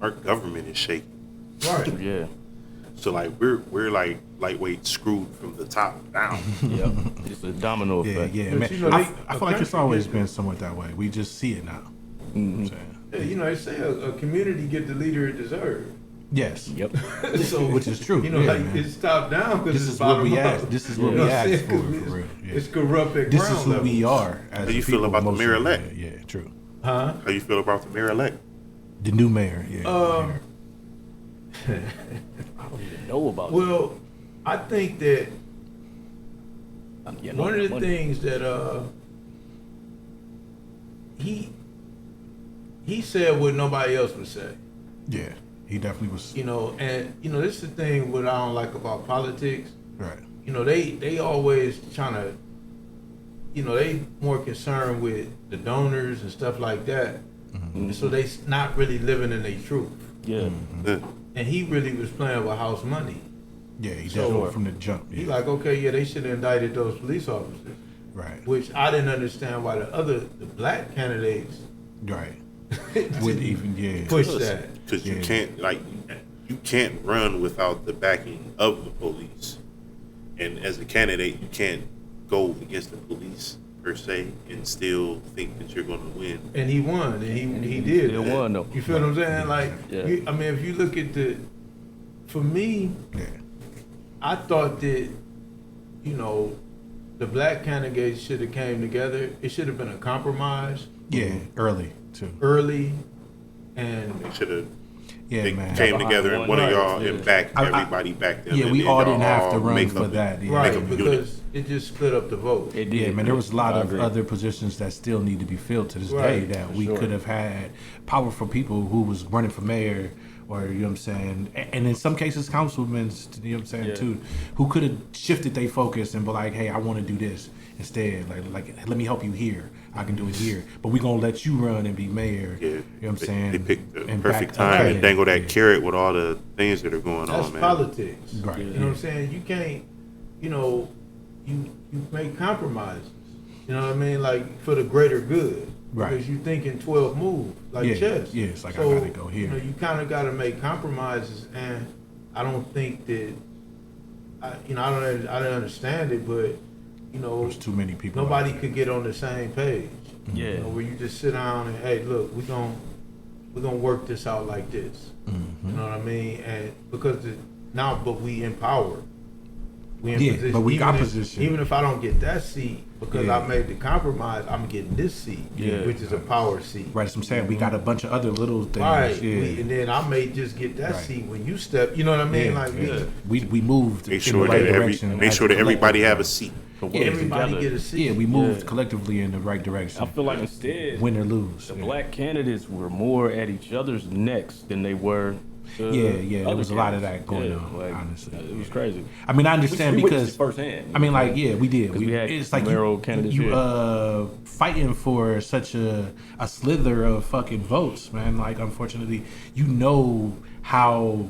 our government is shaky. right. Yeah. So like we're like lightweight screwed from the top down. Yep. It's a domino yeah, effect. yeah, But man. you know, I they- feel like it's country always gets- been somewhat that way. We just see it now. You know what I'm saying? Yeah, you know, they say a community get the leader it deserves. Yes. Yep. So, Which is true, You know, yeah, like, man. it's top down because This it's is what bottom we up. ask. This is what You we know what I'm ask saying? for 'Cause real. Yeah. It's corrupt at This ground is who level. we are. As How a you feel people, about the most mayor of elect? Yeah, true. Huh? How you feel about the mayor elect? The new mayor. Yeah. I don't even know about Well, I think that it. Yeah, one of the money. things that he said what nobody else would say. Yeah. He definitely was. You know, and you know, this is the thing what I don't like about politics. Right. You know, they always trying to, you know, they more concerned with the donors and stuff like that. And so they not really living in their truth. Yeah. Yeah. And he really was playing with house money. Yeah, he So, definitely from the jump. Yeah. He like, okay, yeah, they should have indicted those police officers. right. Which I didn't understand why the black candidates Right. With even push that. Because Yeah. you can't run without the backing of the police. And as a candidate, you can't go against the police per se and still think that you're going to win. And he won, and he did. Still won, though. You feel what I'm saying? Like, Yeah. I mean, if you look at for me, Yeah. I thought that, you know, the black candidates should have came together. It should have been a compromise Yeah. Early too. early, and They should have Yeah, they man. came together and one of y'all Yeah. and backed everybody back them. Yeah, and we then all y'all didn't have to all run make for up that. Yeah. Right, Make a unit. because it just split up the vote. It did. Yeah, man, there was a lot I of agree. other positions that still need to be filled to this Right, day that for we sure. could have had powerful people who was running for mayor or, you know what I'm saying, and in some cases councilmen, you know what I'm saying, Yeah. too, who could have shifted their focus and be like, hey, I want to do this instead. Like, let me help you here. I can do it here. But we're going to let you run and be mayor. Yeah, You know what I'm saying? They picked the and perfect back- time yeah, and dangle that yeah. carrot with all the things that are going That's on, man. politics. Right. You know what I'm saying? You can't, you know, you make compromises. You know what I mean? Like for the greater good. Right. Because you think in 12 moves, like Yeah, chess. yeah, it's like, I gotta go here. You know, you kind of got to make compromises, and I don't think that, I don't understand it, but you know, There's too many people. nobody out there. could get on the same page. Yeah. You know, where you just sit down and, hey, look, we're gonna work this out like this. Mm-hmm. You know what I mean? And because but we empowered. We in Yeah, position. but we even got if, position. Even if I don't get that seat because Yeah. I made the compromise, I'm getting this seat, Yeah. which is a power seat. Right, that's what I'm saying. We got a bunch of other little things. Right. Yeah. And then I may just get that Right. seat when you step. You know what I mean? Yeah, like yeah. We moved Make in sure the right that direction. make as sure a that everybody collective. have a seat. To work Yeah, everybody together. get a seat. Yeah, we moved Yeah. collectively in the right direction. I feel like instead, Win or lose. the yeah. black candidates were more at each other's necks than they were. Yeah, there other was a lot of candidates. that going Yeah, on, like, honestly. It was crazy. I mean, I understand we witnessed because it firsthand. I mean, like, yeah, we did. 'Cause we had it's like mayoral you, candidates you here. fighting for such a slither of fucking votes, man. Like, unfortunately, you know how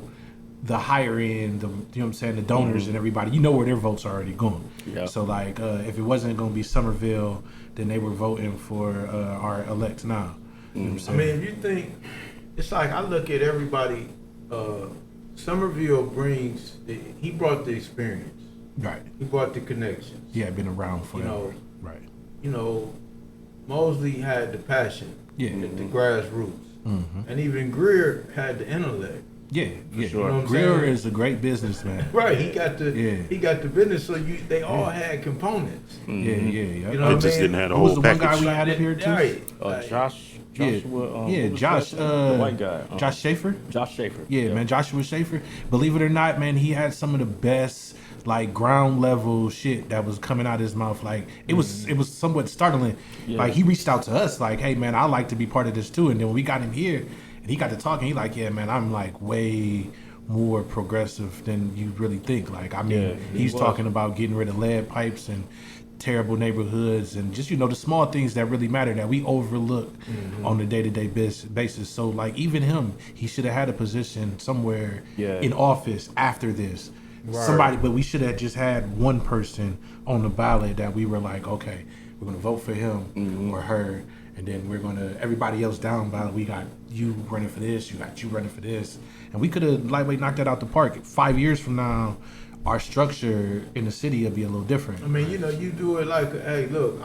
the higher end, you know what I'm saying, the donors and everybody, you know where their votes are already going. Yeah. So like, if it wasn't going to be Somerville, then they were voting for our elect now. You know what I'm I saying? mean, if you think, it's like I look at everybody. Somerville he brought the experience. Right. He brought the connections. Yeah, been around forever. know, right. You know, Mosley had the passion. Yeah. The grassroots. Mm-hmm. And even Greer had the intellect. Yeah, yeah. sure. You know what I'm Greer saying? is a great businessman. Right, he got the business. So they all had components. Yeah, yeah. You know They what just I mean? didn't have the Who was whole the one guy package. we had up here too? Right. Joshua. Yeah, what was Josh. that? The white guy. Josh Schaefer. Josh Schaefer. Yeah, man, Joshua Schaefer. Believe it or not, man, he had some of the best like ground level shit that was coming out of his mouth. Like it was somewhat startling. Yeah. Like he reached out to us, like, hey man, I'd like to be part of this too. And then when we got him here and he got to talking, he like, yeah, man, I'm like way more progressive than you really think. Like, I mean, Yeah, he he's was. talking about getting rid of lead pipes and terrible neighborhoods and just, you know, the small things that really matter that we overlook on a day-to-day basis. So like even him, he should have had a position somewhere Yeah. in office after this. Right. Somebody, but we should have just had one person on the ballot that we were like, okay, we're gonna vote for him or her, and then we're gonna everybody else down ballot. We got you running for this, you got you running for this, and we could have lightweight knocked that out the park. 5 years from now, our structure in the city will be a little different. I mean, you know, you do it like, hey, look,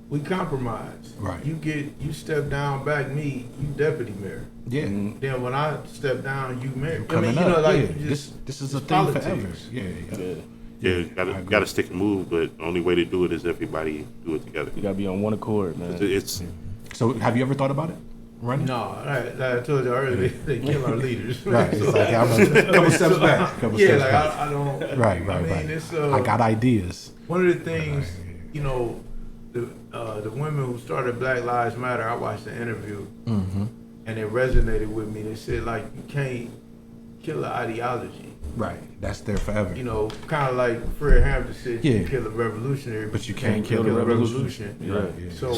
we compromise. Right. You step down, back me, you deputy mayor. Yeah. Then when I step down, you mayor. I mean, Coming you know, up, like yeah. you just, This is a it's thing politics. forever. Yeah, Yeah. Yeah, I agree. gotta stick and move, but the only way to do it is everybody do it together. You gotta be on one accord, man. It's So have you ever thought about it? Running? No, like I told you earlier, they kill our leaders. Right. It's So- like I'm a couple steps back. Couple yeah, steps like back. I don't. Right, I right, mean, right. it's I got ideas. one of the things, you know, the women who started Black Lives Matter. I watched the interview, Mm-hmm. and it resonated with me. They said like you can't kill an ideology. Right. That's there forever. You know, kind of like Fred Hampton said, you Yeah. can kill a revolutionary, But you can't kill a the revolution. Yeah. Yeah. So,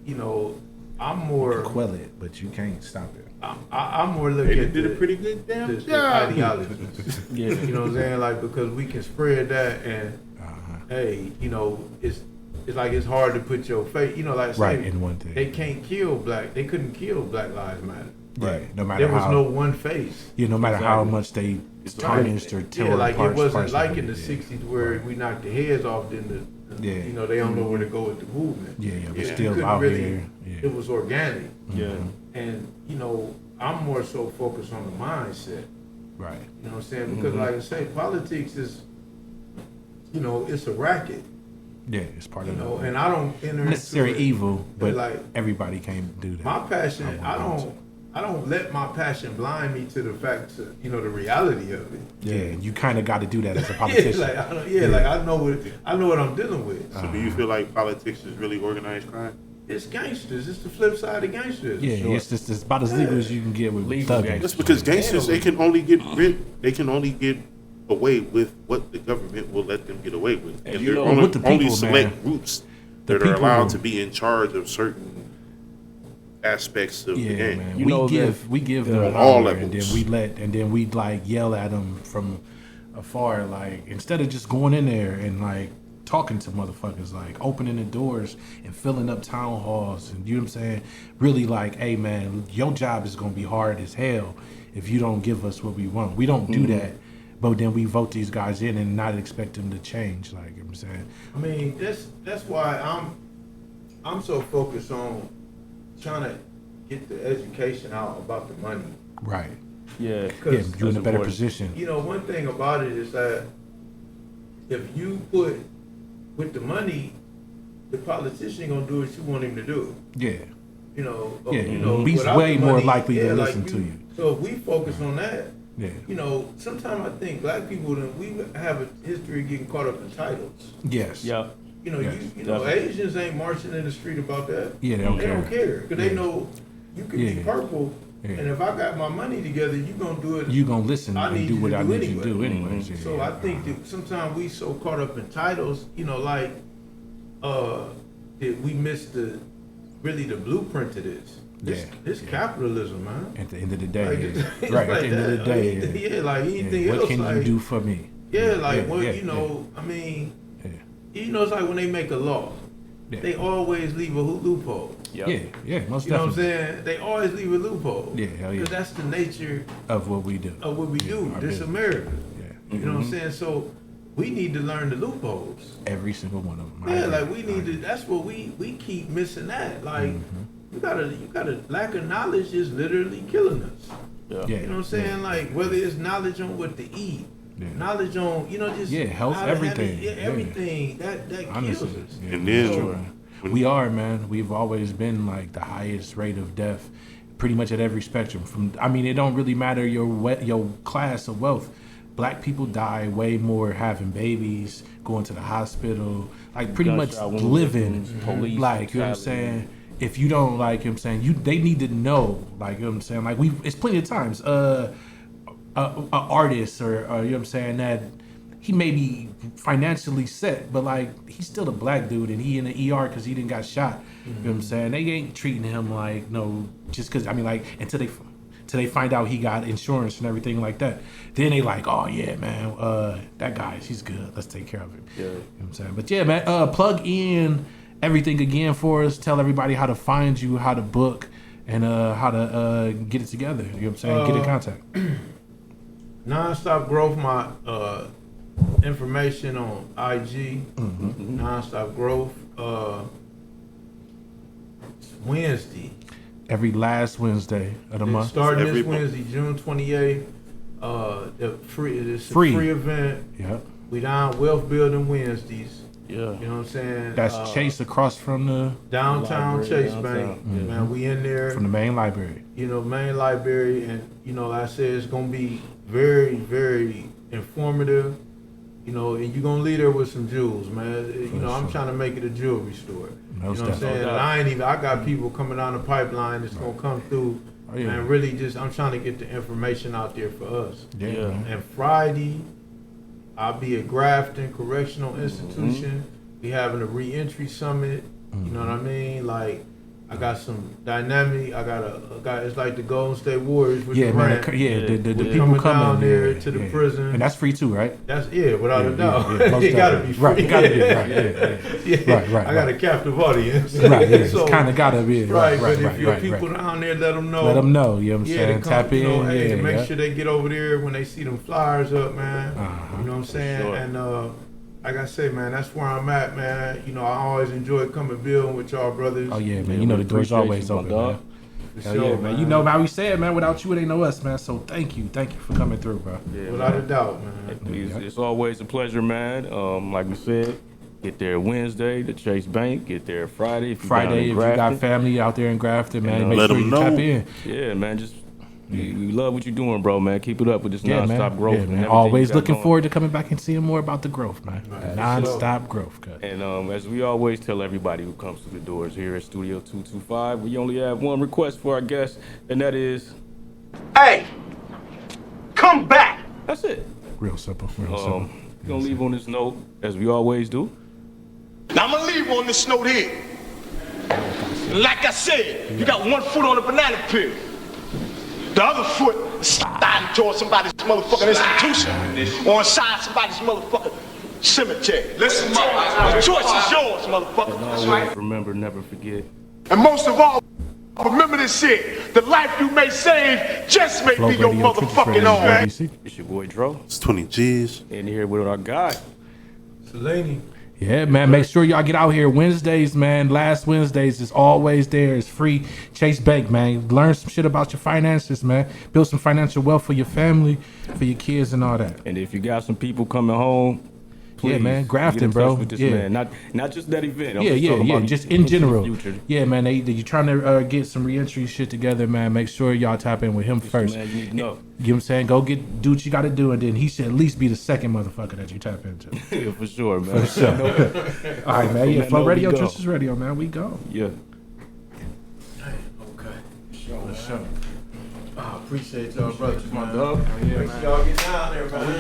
you know, I'm more, Quell it, but you can't stop it. I'm more looking they at did a the, pretty good damn the job. ideologies. Yeah. You know what I'm saying? Like, because we can spread that, and Uh-huh. hey, you know, it's like it's hard to put your face. You know, like say, Right, in one thing. they can't kill They couldn't kill Black Lives Matter. Right. No matter There was how. no one face. Yeah. No matter how Exactly. much they tarnished or tore Yeah, like apart it wasn't parts like of in the it. '60s where we knocked the heads off. Then Yeah. you know, they don't know where to go with the movement. Yeah, yeah, but Yeah. You still couldn't out really- here. Yeah. It was organic, Yeah. and you know, I'm more so focused on the mindset. Right. You know what I'm saying? Because like I say, politics is, you know, it's a racket. Yeah, it's part You of know, the and I don't enter necessary into it. evil, but like everybody can't do that. my passion. I won't don't. I don't let my passion blind me to the fact, the reality of it. Yeah, you kind of got to do that as a Yeah, politician. like I know what I'm dealing with. So do you feel like politics is really organized crime? It's gangsters. It's the flip side of gangsters. Yeah, it's about as legal as you can get with Legal thugging. gangsters. That's because gangsters they can only get away with what the government will let them get away with, and you there know, are with the only people, select man. groups The that are people allowed will- to be in charge of certain aspects of the Yeah, game. man. You We know give that- them On all honor, and levels. then we like yell at them from afar, like instead of just going in there and like talking to motherfuckers, like opening the doors and filling up town halls, and you know what I'm saying? Really like, hey man, your job is gonna be hard as hell if you don't give us what we want. We don't do that, but then we vote these guys in and not expect them to change. Like you know what I'm saying, I mean, that's why I'm so focused on trying to get the education out about the money. right? Yeah, Yeah, Because you're in a that's better important. position. one thing about it is that if you put with the money, the politician gonna do what you want him to do. Yeah, Yeah, he's without way the more money, likely to like listen to you. So if we focus on that, yeah, sometimes I think black people we have a history of getting caught up in titles. yes, yeah. Yes, definitely. Asians ain't marching in the street about that. Yeah, they don't They don't care because they Yeah. know you can be Yeah. purple, Yeah. and if I got my money together, you gonna do it. You gonna listen I and need do you what to I do need you to do anyway. anyways. Yeah, So yeah. I think that sometimes we so caught up in titles, like, that we miss the blueprint to this. It's capitalism, man. At the end of the day, Like, yeah. it's Right. like at the end of the that. day, Yeah, like anything yeah. else. What can like, you do for me? Yeah, like yeah, what yeah, I mean, Yeah, it's like when they make a law, yeah. they always leave a loophole. Yeah. Yeah, most You know what I'm definitely. saying? They always leave a loophole. Yeah, hell yeah. Because that's the nature Of what we do. of what we Yeah, do. our This business. America. Yeah, You know what I'm saying? So we need to learn the loopholes. every single one of them. I Yeah, agree. like we need to. That's what we keep missing. That like you gotta lack of knowledge is literally killing us. Yeah. Yeah, You know what I'm saying? Like whether it's knowledge on what to eat, Yeah. knowledge on just Yeah, health, how to have everything. it, Yeah. everything that kills Honestly, us. yeah, And then- that's true. We are, man. We've always been like the highest rate of death, pretty much at every spectrum. It don't really matter your class of wealth. Black people die way more having babies, going to the hospital, like pretty much Gunshot wounds, living. police Like you know what I'm brutality. saying. If you don't like, you know what I'm saying, they need to know, like you know what I'm saying. Like it's plenty of times, a artist or you know what I'm saying that he may be financially set, but like he's still a black dude and he in the ER because he didn't got shot. You know what I'm saying? They ain't treating him like no, just because until they find out he got insurance and everything like that. Then they like, oh yeah, man, that guy, he's good. Let's take care of him. Yeah. You know what I'm saying? But yeah, man, plug in everything again for us. Tell everybody how to find you, how to book, and how to get it together. You know what I'm saying? Get in contact. Nonstop Growth, my information on IG. Nonstop Growth. It's Wednesday. Every last Wednesday of the month. Starting Every this month. Wednesday, June 28th. It's a Free. free event. Yeah. We down Wealth Building Wednesdays. Yeah. You know what I'm saying? That's Chase across from the Downtown Library, Chase downtown. Bank. Man, we in there. from the main library. Main library, and like I said, it's gonna be very, very informative. And you're gonna leave there with some jewels, man. I'm sure. trying to make it a jewelry store. Most You know what I'm saying? definitely. And I got people coming down the pipeline that's gonna come through. Oh, yeah. Man, really I'm trying to get the information out there for us. Yeah. Yeah. Man. And Friday, I'll be at Grafton Correctional Institution. We having a reentry summit. You know what I mean? Like, I got some dynamic. I got a guy. It's like the Golden State Warriors with Yeah, the man. rant. The Yeah. people Coming coming down there yeah, to the yeah. prison. And that's free too, right? That's without a Yeah, doubt. yeah, most It gotta definitely. be free. Right, it gotta be, right, yeah. Right, I got a captive audience. Right, yeah. So, it's kind of gotta be. right, Right, but right, if your right, people right. down there, let them know. Let them know, you know what I'm Yeah, saying? to come, Tap in, hey, yeah. make yeah. sure they get over there when they see them flyers up, man. Uh-huh. You know what I'm saying? Sure. And like I say, man, that's where I'm at, man. I always enjoy coming building with y'all brothers. Oh yeah, man. Yeah, You know we the door's appreciate always you, my open, dog. man. For Hell sure, yeah, man. You know, man, we said, man, without you, it ain't no us, man. So thank you for coming through, bro. Yeah, Without man. a doubt, man. It's always a pleasure, man. Like we said, Get there Wednesday to Chase Bank. Get there Friday. If you Friday, if you got Grafton. family out there in Grafton, man, And, make let sure them you know. tap in. Yeah, man. Just we love what you're doing, bro, man. Keep it up with this Yeah, nonstop man. growth. Yeah, and man. everything Always you got looking going. forward to coming back and seeing more about the growth, man. Nonstop growth, cuz. And as we always tell everybody who comes through the doors here at Studio 225, we only have one request for our guests, and that is, Hey, come back. that's it. Real simple. Real simple. We're going to leave on this note, as we always do. Now I'm gonna leave on this note here. Like I said, you got one foot on the banana peel. The other foot is sliding towards somebody's motherfucking institution or inside somebody's motherfucking cemetery. Listen, the choice is yours, motherfucker. Always remember, never forget. And most of all, remember this shit. The life you may save just may Flow be your Radio, Trigger motherfucking Radio, own. ABC. It's your boy Dro, It's 20 G's. and here with our guy. Selene. Yeah, man. Make sure y'all get out here Wednesdays, man. Last Wednesdays is always there. It's free. Chase Bank, man. Learn some shit about your finances, man. Build some financial wealth for your family, for your kids, and all that. And if you got some people coming home, please Yeah, man. Grafton, get in touch bro. with this Yeah. man. Not just that event. I'm Yeah, just yeah, talking yeah. about Just in into the general. future. Yeah, man. You trying to get some reentry shit together, man. Make sure y'all tap in with him first. Man, you need to know. You know what I'm saying? Go do what you got to do, and then he should at least be the second motherfucker that you tap into. Yeah, for sure, man. All right, man. Yeah, that Flow note, Radio, we go. Just Radio, man. We go. Yeah. Okay. Sure. I appreciate y'all, brothers, man. dog. Make sure y'all get down there, man.